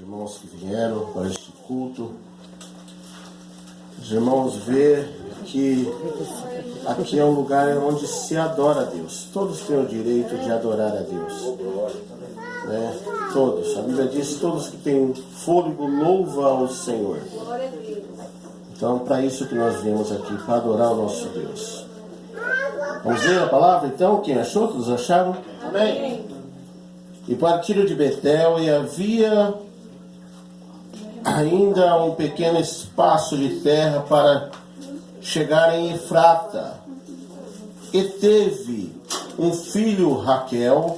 irmãos que vieram para este culto. Os irmãos vê que aqui é um lugar onde se adora a Deus. Todos têm o direito de adorar a Deus, né? Todos. A Bíblia diz: todos que têm fôlego louva ao Senhor. Então, para isso que nós viemos aqui, para adorar o nosso Deus. Vamos ler a palavra então? Quem achou? Todos acharam? Amém. E partiram de Betel, e havia ainda um pequeno espaço de terra para chegar em Efrata. E teve um filho Raquel,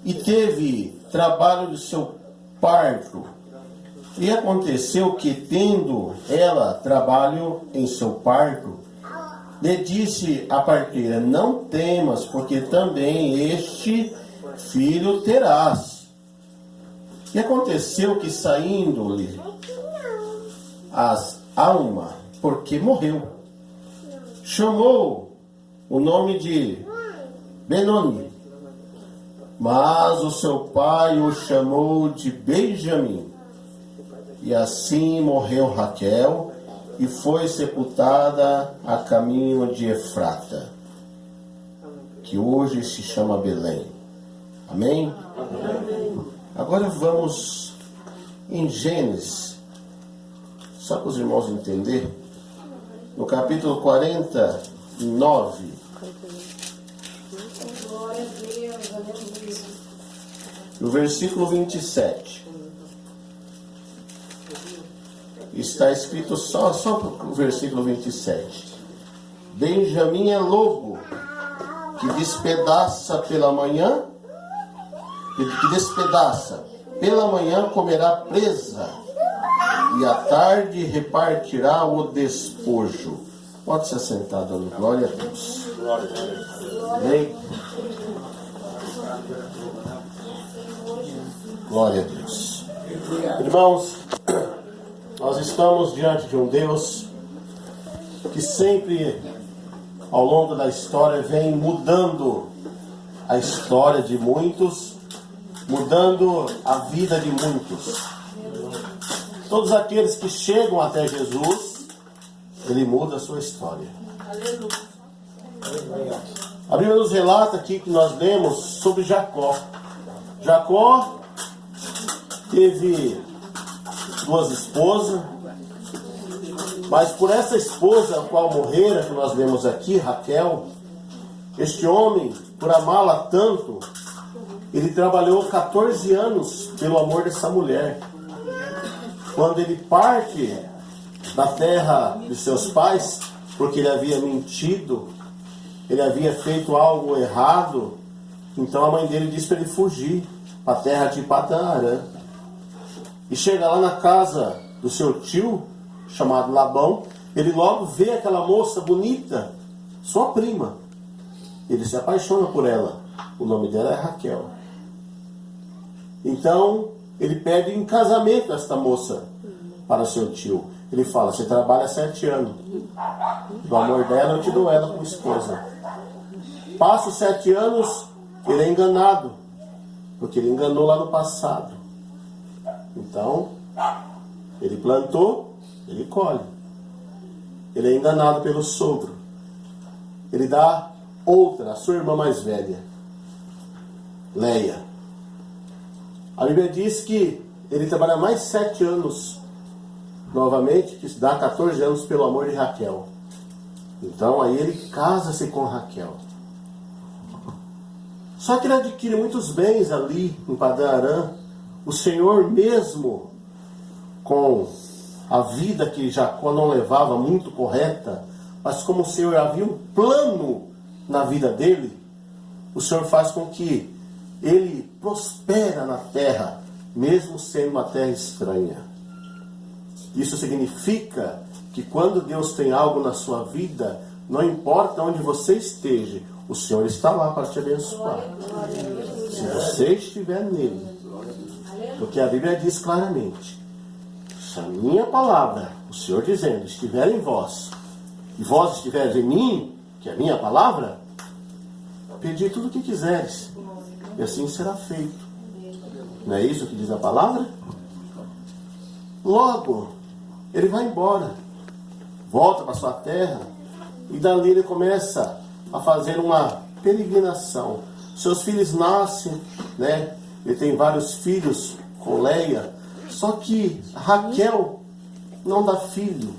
e teve trabalho de seu parto. E aconteceu que, tendo ela trabalho em seu parto, lhe disse a parteira: não temas, porque também este filho terás. E aconteceu que, saindo-lhe as alma, porque morreu, chamou o nome de Benoni, mas o seu pai o chamou de Benjamim. E assim morreu Raquel, e foi sepultada a caminho de Efrata, que hoje se chama Belém. Amém? Amém. Agora vamos em Gênesis, só para os irmãos entenderem, no capítulo 49. No versículo 27. Está escrito só o versículo 27. Benjamim é lobo, que despedaça pela manhã, comerá presa, e à tarde repartirá o despojo. Pode se assentar, dando glória a Deus. Amém? Glória a Deus. Irmãos, nós estamos diante de um Deus que sempre, ao longo da história, vem mudando a história de muitos, mudando a vida de muitos. Todos aqueles que chegam até Jesus, Ele muda a sua história. A Bíblia nos relata aqui, que nós lemos sobre Jacó. Jacó teve 2 esposas, mas por essa esposa a qual morrera, que nós vemos aqui, Raquel, este homem, por amá-la tanto, ele trabalhou 14 anos pelo amor dessa mulher. Quando ele parte da terra de seus pais, porque ele havia mentido, ele havia feito algo errado, então a mãe dele disse para ele fugir para a terra de Padã-Arã. E chega lá na casa do seu tio, chamado Labão, ele logo vê aquela moça bonita, sua prima. Ele se apaixona por ela. O nome dela é Raquel. Então, ele pede em casamento esta moça para o seu tio. Ele fala: você trabalha 7 anos. Do amor dela, eu te dou ela como esposa. Passa os 7 anos, ele é enganado, porque ele enganou lá no passado. Então, ele plantou, ele colhe. Ele é enganado pelo sogro. Ele dá outra, a sua irmã mais velha, Leia. A Bíblia diz que ele trabalha mais 7 anos, novamente, que dá 14 anos pelo amor de Raquel. Então, aí ele casa-se com Raquel. Só que ele adquire muitos bens ali em Padã-Arã. O Senhor, mesmo com a vida que Jacó não levava muito correta, mas como o Senhor havia um plano na vida dele, o Senhor faz com que ele prospera na terra, mesmo sendo uma terra estranha. Isso significa que quando Deus tem algo na sua vida, não importa onde você esteja, o Senhor está lá para te abençoar. Se você estiver nele. Porque a Bíblia diz claramente: se a minha palavra, o Senhor dizendo, estiver em vós, e vós estiveres em mim, que é a minha palavra, pedi tudo o que quiseres, e assim será feito. Não é isso que diz a palavra? Logo, ele vai embora, volta para sua terra, e dali ele começa a fazer uma peregrinação. Seus filhos nascem, né? Ele tem vários filhos com Leia, só que Raquel não dá filho.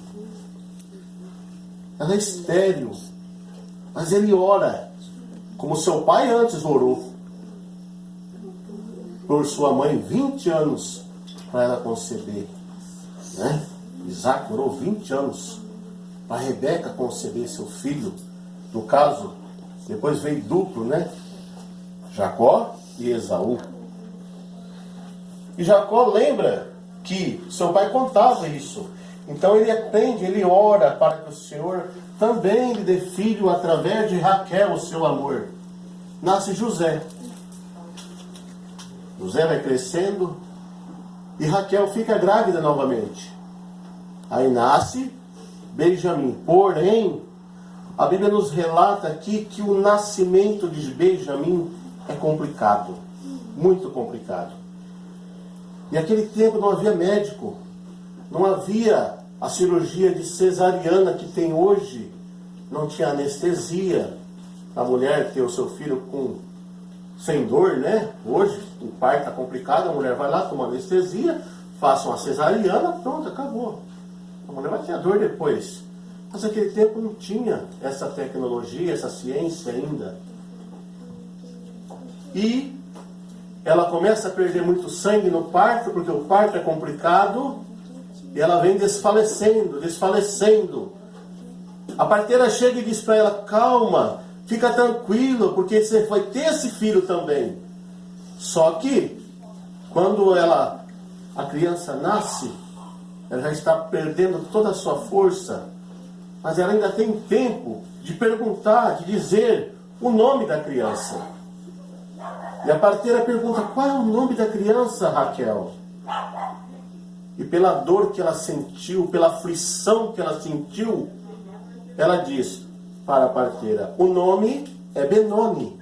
Ela é estéril, mas ele ora, como seu pai antes orou, por sua mãe 20 anos para ela conceber, né? Isaac orou 20 anos para Rebeca conceber seu filho. No caso, depois veio duplo, né? Jacó e Esaú. E Jacó lembra que seu pai contava isso. Então ele aprende, ele ora para que o Senhor também lhe dê filho através de Raquel, o seu amor. Nasce José. José vai crescendo e Raquel fica grávida novamente. Aí nasce Benjamim. Porém, a Bíblia nos relata aqui que o nascimento de Benjamim é complicado. Muito complicado. E naquele tempo não havia médico. Não havia a cirurgia de cesariana que tem hoje. Não tinha anestesia. A mulher ter o seu filho sem dor, né? Hoje o parto está complicado, a mulher vai lá, toma anestesia, faça uma cesariana, pronto, acabou. A mulher vai ter a dor depois. Mas naquele tempo não tinha essa tecnologia, essa ciência ainda. E ela começa a perder muito sangue no parto, porque o parto é complicado, e ela vem desfalecendo, desfalecendo. A parteira chega e diz para ela: calma, fica tranquilo, porque você vai ter esse filho também. Só que, quando a criança nasce, ela já está perdendo toda a sua força, mas ela ainda tem tempo de perguntar, de dizer o nome da criança. E a parteira pergunta: qual é o nome da criança, Raquel? E pela dor que ela sentiu, pela aflição que ela sentiu, ela diz para a parteira: o nome é Benoni.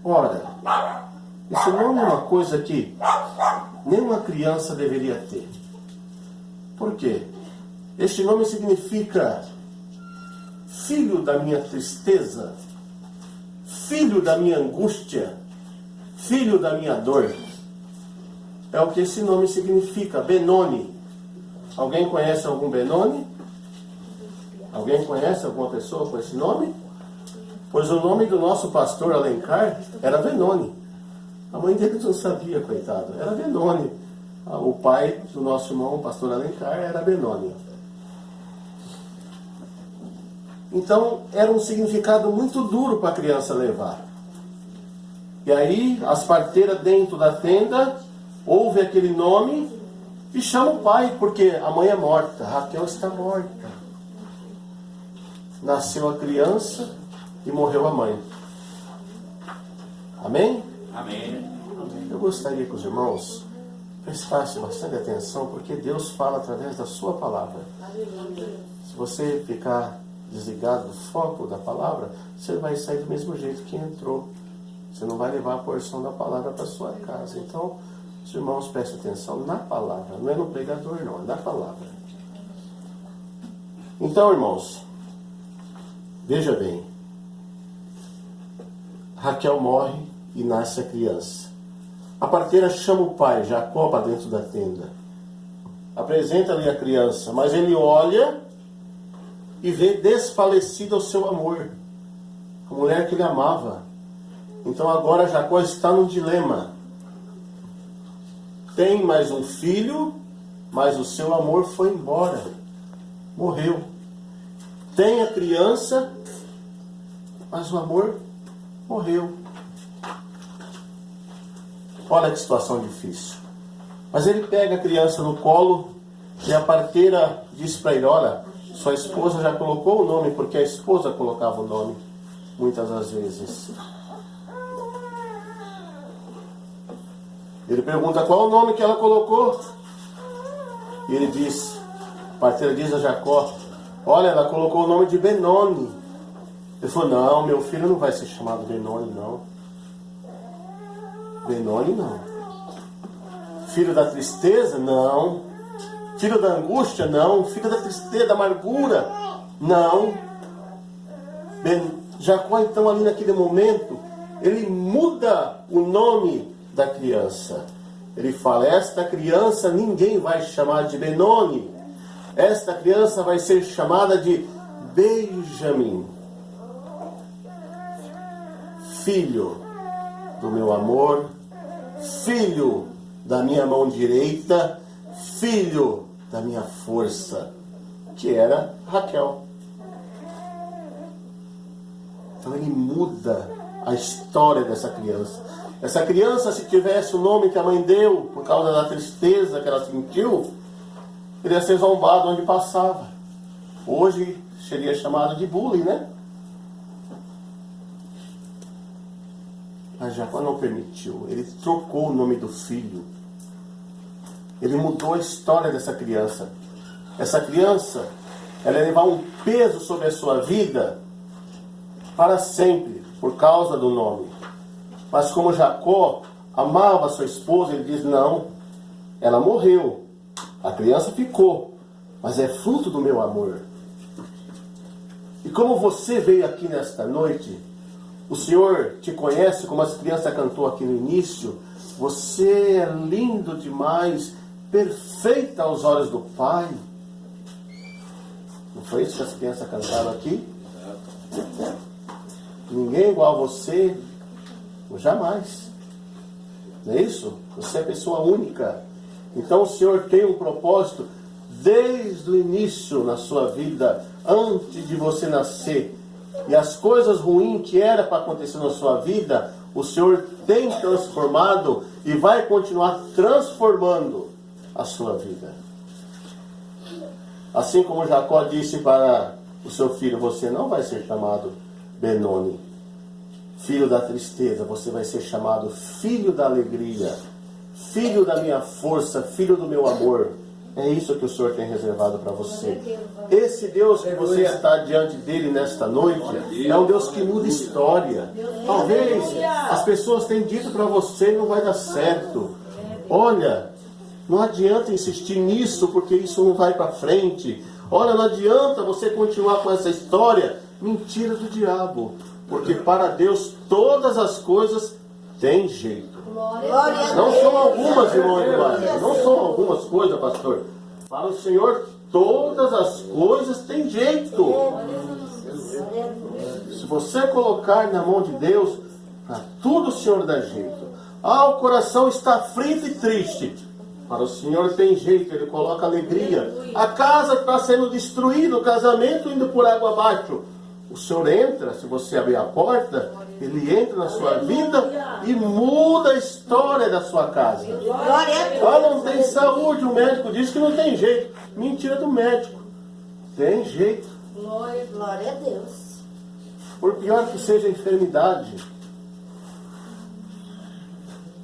Ora, esse nome é uma coisa que nenhuma criança deveria ter. Por quê? Este nome significa filho da minha tristeza, filho da minha angústia, filho da minha dor. É o que esse nome significa, Benoni. Alguém conhece algum Benoni? Alguém conhece alguma pessoa com esse nome? Pois o nome do nosso pastor Alencar era Benoni. A mãe dele não sabia, coitado. Era Benoni. O pai do nosso irmão, o pastor Alencar, era Benoni. Então, era um significado muito duro para a criança levar. E aí, as parteiras dentro da tenda ouvem aquele nome e chamam o pai, porque a mãe é morta. Raquel está morta. Nasceu a criança e morreu a mãe. Amém? Amém. Eu gostaria que os irmãos prestassem bastante atenção, porque Deus fala através da sua palavra. Se você ficar desligado do foco da palavra, você vai sair do mesmo jeito que entrou. Você não vai levar a porção da palavra para sua casa. Então, os irmãos prestem atenção na palavra. Não é no pregador, não. É na palavra. Então, irmãos, veja bem. Raquel morre e nasce a criança. A parteira chama o pai, Jacó, para dentro da tenda. Apresenta-lhe a criança, mas ele olha e vê desfalecida o seu amor. A mulher que ele amava. Então agora Jacó está num dilema. Tem mais um filho, mas o seu amor foi embora. Morreu. Tem a criança, mas o amor morreu. Olha que situação difícil. Mas ele pega a criança no colo e a parteira diz para ele: olha, sua esposa já colocou o nome, porque a esposa colocava o nome muitas das vezes. Ele pergunta qual o nome que ela colocou. E ele diz, a parteira diz a Jacó: olha, ela colocou o nome de Benoni. Ele falou: não, meu filho não vai ser chamado Benoni, não. Benoni não. Filho da tristeza? Não. Filho da angústia? Não. Filho da tristeza, da amargura? Não. Jacó, então, ali naquele momento, ele muda o nome da criança. Ele fala, esta criança ninguém vai chamar de Benoni. Esta criança vai ser chamada de Benjamim. Filho do meu amor, filho da minha mão direita, filho da minha força, que era Raquel. Então ele muda a história dessa criança. Essa criança, se tivesse o nome que a mãe deu, por causa da tristeza que ela sentiu, iria ser zombado onde passava. Hoje seria chamado de bullying, né? Mas Jacó não permitiu. Ele trocou o nome do filho. Ele mudou a história dessa criança. Essa criança, ela ia levar um peso sobre a sua vida para sempre, por causa do nome. Mas como Jacó amava sua esposa, ele diz, não, ela morreu, a criança ficou, mas é fruto do meu amor. E como você veio aqui nesta noite, o Senhor te conhece, como as crianças cantou aqui no início, você é lindo demais, perfeita aos olhos do Pai. Não foi isso que as crianças cantaram aqui? Ninguém é igual a você, jamais. Não é isso? Você é pessoa única. Então o Senhor tem um propósito desde o início na sua vida, antes de você nascer. E as coisas ruins que era para acontecer na sua vida, o Senhor tem transformado e vai continuar transformando a sua vida. Assim como Jacó disse para o seu filho, você não vai ser chamado Benoni, filho da tristeza, você vai ser chamado filho da alegria, filho da minha força, filho do meu amor. É isso que o Senhor tem reservado para você. Esse Deus que você está diante dele nesta noite é um Deus que muda história. Talvez as pessoas tenham dito para você, não vai dar certo. Olha, não adianta insistir nisso, porque isso não vai para frente. Olha, não adianta você continuar com essa história. Mentira do diabo. Porque para Deus todas as coisas têm jeito. Não são algumas, irmão Eduardo. Não são algumas coisas, pastor. Para o Senhor todas as coisas têm jeito. Se você colocar na mão de Deus, para tudo o Senhor dá jeito. Ah, o coração está frito e triste. Para o Senhor tem jeito, Ele coloca alegria. A casa está sendo destruída, o casamento indo por água abaixo. O Senhor entra, se você abrir a porta, Ele entra na sua vida e muda a história da sua casa. Ah, não tem saúde, o médico diz que não tem jeito. Mentira do médico. Tem jeito. Glória a Deus. Por pior que seja a enfermidade,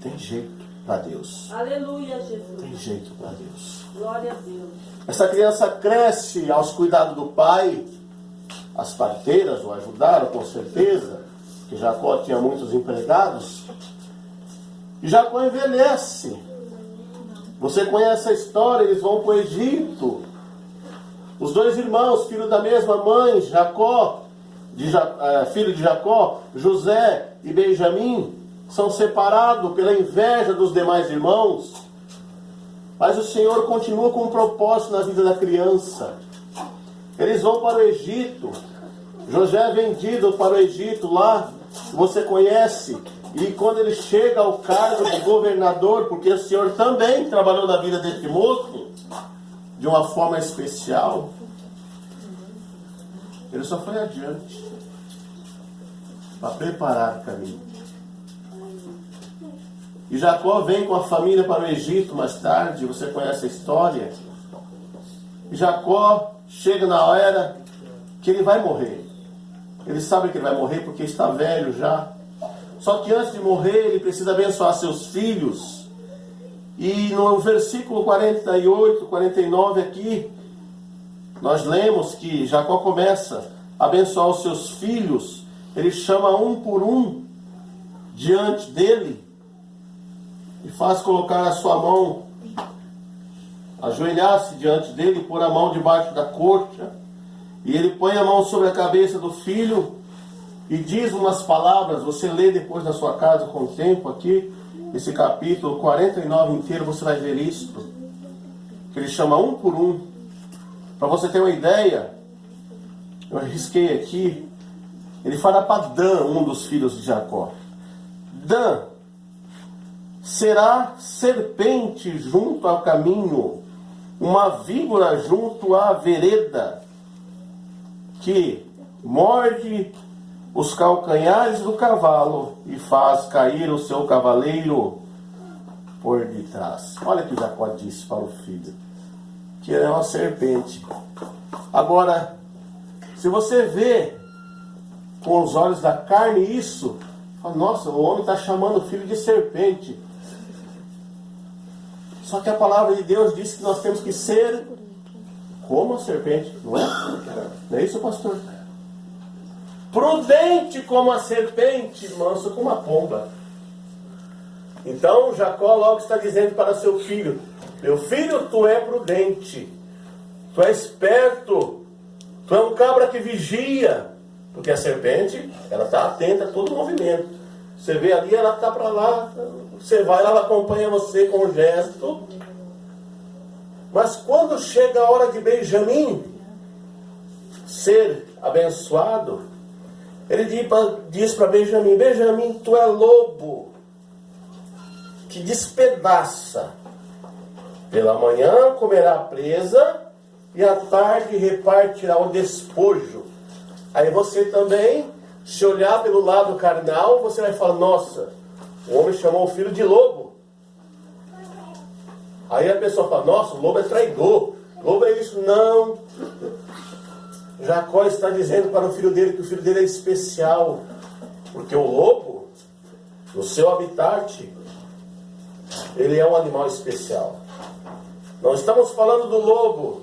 tem jeito para Deus. Aleluia, Jesus. Tem jeito para Deus. Glória a Deus. Essa criança cresce aos cuidados do pai. As parteiras o ajudaram, com certeza, que Jacó tinha muitos empregados. E Jacó envelhece. Você conhece a história, eles vão para o Egito. Os dois irmãos, filhos da mesma mãe, filho de Jacó, José e Benjamim, são separados pela inveja dos demais irmãos. Mas o Senhor continua com um propósito na vida da criança. Eles vão para o Egito. José é vendido para o Egito lá, você conhece. E quando ele chega ao cargo de governador, porque o Senhor também trabalhou na vida deste moço, de uma forma especial, ele só foi adiante, para preparar o caminho. E Jacó vem com a família para o Egito mais tarde, você conhece a história. E Jacó chega na hora que ele vai morrer. Ele sabe que ele vai morrer porque está velho já. Só que antes de morrer, ele precisa abençoar seus filhos. E no versículo 48, 49 aqui, nós lemos que Jacó começa a abençoar os seus filhos. Ele chama um por um diante dele. e faz colocar a sua mão, ajoelhar-se diante dele, pôr a mão debaixo da coxa, e ele põe a mão sobre a cabeça do filho e diz umas palavras. Você lê depois na sua casa com o tempo aqui, esse capítulo 49 inteiro, você vai ver isso, que ele chama um por um. Para você ter uma ideia, eu arrisquei aqui, ele fala para Dan, um dos filhos de Jacó: Dan, será serpente junto ao caminho, uma víbora junto à vereda, que morde os calcanhares do cavalo e faz cair o seu cavaleiro por detrás. Olha o que Jacó disse para o filho, que é uma serpente. Agora, se você vê com os olhos da carne isso, fala, nossa, o homem está chamando o filho de serpente. Só que a palavra de Deus diz que nós temos que ser como a serpente, não é? Não é isso, pastor? Prudente como a serpente, manso como a pomba. Então Jacó logo está dizendo para seu filho: meu filho, tu é prudente, tu é esperto, tu é um cabra que vigia, porque a serpente, ela está atenta a todo movimento. Você vê ali, ela está para lá, você vai, ela acompanha você com o gesto. Mas quando chega a hora de Benjamim ser abençoado, ele diz para Benjamim: Benjamim, tu é lobo que despedaça. Pela manhã comerá a presa e à tarde repartirá o despojo. Aí você também, se olhar pelo lado carnal, você vai falar: nossa, o homem chamou o filho de lobo. Aí a pessoa fala: nossa, o lobo é traidor, lobo é isso. Não. Jacó está dizendo para o filho dele que o filho dele é especial, porque o lobo, no seu habitat, ele é um animal especial. Não estamos falando do lobo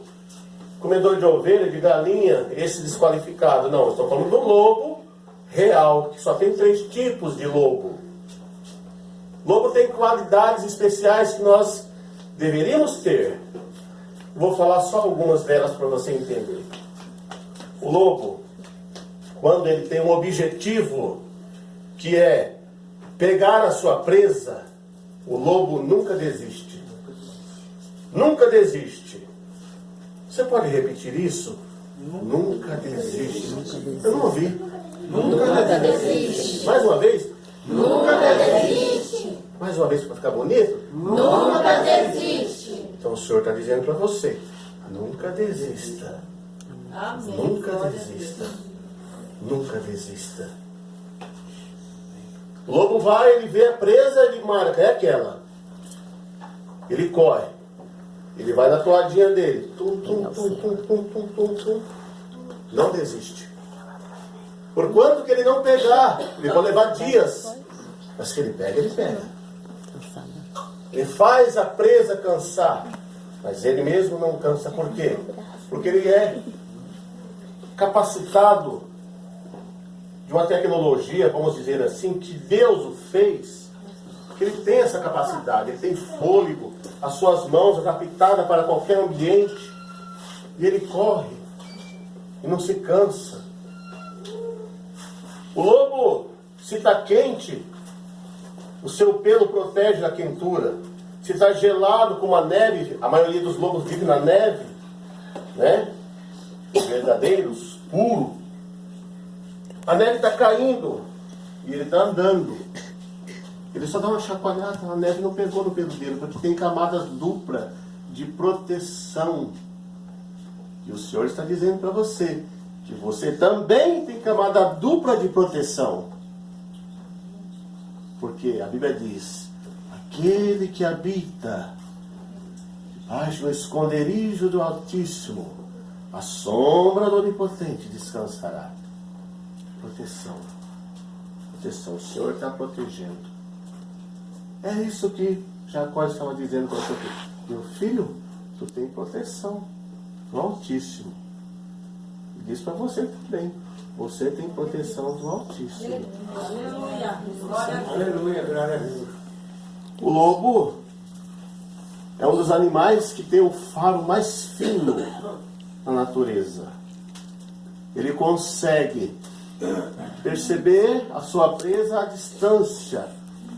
comedor de ovelha, de galinha, esse desqualificado. Não, estamos falando do lobo real, que só tem 3 tipos de lobo. Lobo tem qualidades especiais que nós deveríamos ter. Vou falar só algumas delas para você entender. O lobo, quando ele tem um objetivo, que é pegar a sua presa, o lobo nunca desiste. Nunca desiste. Você pode repetir isso? Nunca desiste. Eu não ouvi. Nunca desiste. Mais uma vez? Nunca desiste. Mais uma vez para ficar bonito? Nunca desiste. Então o Senhor está dizendo para você: nunca desista. Amém. Nunca Glória a desista. Deus. Nunca desista. O lobo vai, ele vê a presa, ele marca, é aquela. Ele corre. Ele vai na toadinha dele. Tum, tum, tum, tum, tum, tum, tum, tum. Não desiste. Por quanto que ele não pegar, ele vai levar dias. Mas que ele pega, ele pega. Ele faz a presa cansar. Mas ele mesmo não cansa. Por quê? Porque ele é capacitado de uma tecnologia, vamos dizer assim, que Deus o fez, que ele tem essa capacidade, ele tem fôlego, as suas mãos adaptadas para qualquer ambiente, e ele corre e não se cansa. O lobo, se está quente, o seu pelo protege da quentura. Se está gelado como a neve, a maioria dos lobos vive na neve, né? Verdadeiros, puro. A neve está caindo e ele está andando. Ele só dá uma chacoalhada, a neve não pegou no pelo dele, porque tem camadas duplas de proteção. E o Senhor está dizendo para você que você também tem camada dupla de proteção. Porque a Bíblia diz: aquele que habita debaixo do esconderijo do Altíssimo, a sombra do Onipotente descansará. Proteção. Proteção. O Senhor está protegendo. É isso que Jacó estava dizendo para o seu filho. Meu filho, tu tem proteção do Altíssimo. E diz para você também. Você tem proteção do Altíssimo. Aleluia. Glória a Deus. Aleluia, glória a Deus. O lobo é um dos animais que tem o faro mais fino na natureza. Ele consegue perceber a sua presa à distância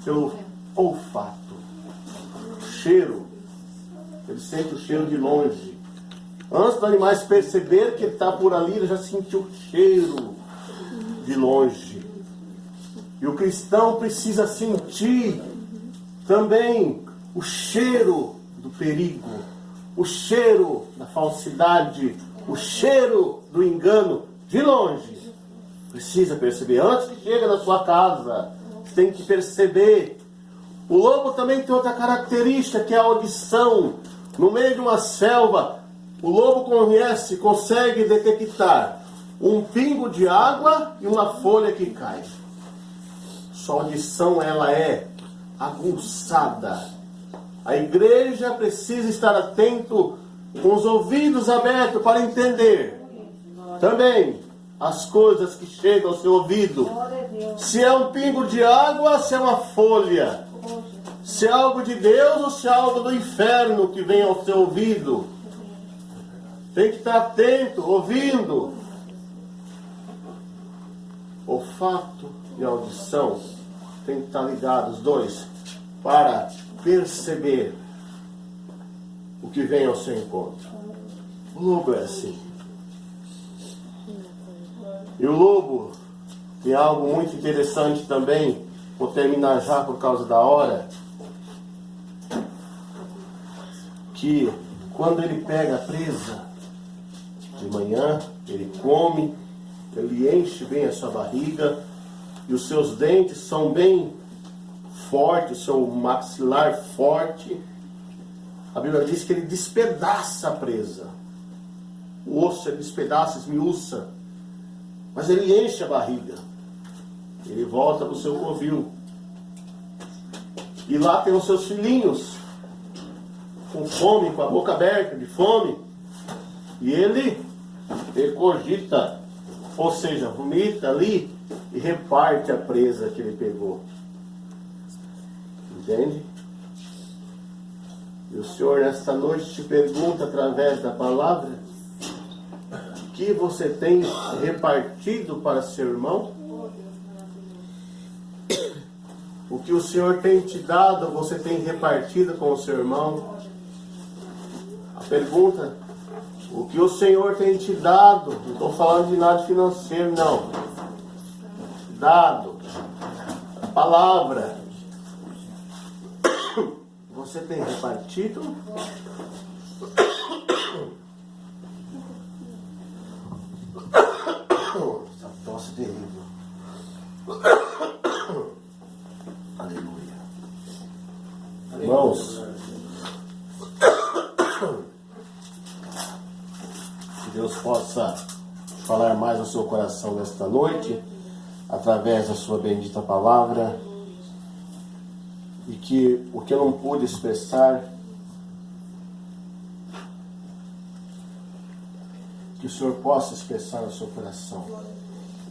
pelo olfato, cheiro. Ele sente o cheiro de longe. Antes do animal perceber que ele está por ali, ele já sentiu o cheiro de longe. E o cristão precisa sentir também o cheiro do perigo, o cheiro da falsidade, o cheiro do engano de longe. Precisa perceber. Antes que chega na sua casa, você tem que perceber. O lobo também tem outra característica, que é a audição. No meio de uma selva, o lobo consegue detectar um pingo de água e uma folha que cai. Sua audição, ela é aguçada. A igreja precisa estar atento, com os ouvidos abertos para entender também as coisas que chegam ao seu ouvido. Se é um pingo de água, se é uma folha, se é algo de Deus ou se é algo do inferno que vem ao seu ouvido. Tem que estar atento, ouvindo. Olfato e audição tem que estar ligados, os dois, para perceber o que vem ao seu encontro. O lobo é assim. E o lobo tem algo muito interessante também. Vou terminar já por causa da hora. Que quando ele pega a presa de manhã, ele come, ele enche bem a sua barriga e os seus dentes são bem fortes, o seu maxilar forte. A Bíblia diz que ele despedaça a presa. O osso ele despedaça, esmiuça. Mas ele enche a barriga. Ele volta para o seu covil. E lá tem os seus filhinhos, com fome, com a boca aberta, de fome. E ele regurgita, ou seja, vomita ali e reparte a presa que ele pegou. Entende? E o Senhor nesta noite te pergunta através da palavra: o que você tem repartido para seu irmão? O que o Senhor tem te dado, você tem repartido com o seu irmão? A pergunta: o que o Senhor tem te dado? Não estou falando de nada financeiro, não. Dado. A palavra. Você tem repartido? Essa tosse terrível. Aleluia. Irmãos, que Deus possa falar mais ao seu coração nesta noite, através da sua bendita palavra, e que o que eu não pude expressar, que o Senhor possa expressar no seu coração,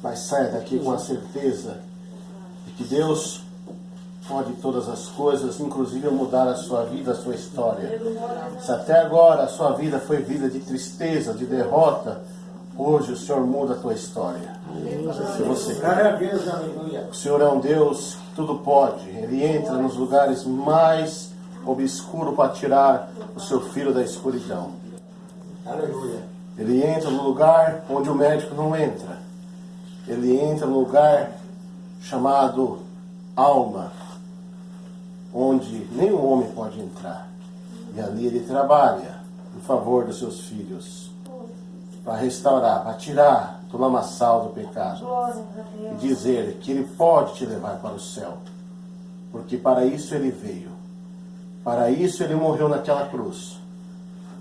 mas saia daqui com a certeza de que Deus pode todas as coisas, inclusive mudar a sua vida, a sua história. Se até agora a sua vida foi vida de tristeza, de derrota, hoje o Senhor muda a tua história. Se você quer. O Senhor é um Deus que tudo pode. Ele entra nos lugares mais obscuros para tirar o seu filho da escuridão. Aleluia. Ele entra no lugar onde o médico não entra. Ele entra no lugar chamado alma, onde nenhum homem pode entrar. E ali ele trabalha em favor dos seus filhos, para restaurar, para tirar do lamaçal do pecado e dizer que ele pode te levar para o céu, porque para isso ele veio, para isso ele morreu naquela cruz,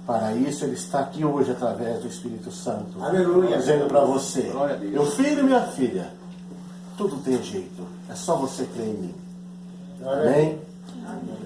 para isso ele está aqui hoje através do Espírito Santo. Aleluia. Dizendo para você: meu filho e minha filha, tudo tem jeito, é só você crer em mim. Amém? Amém.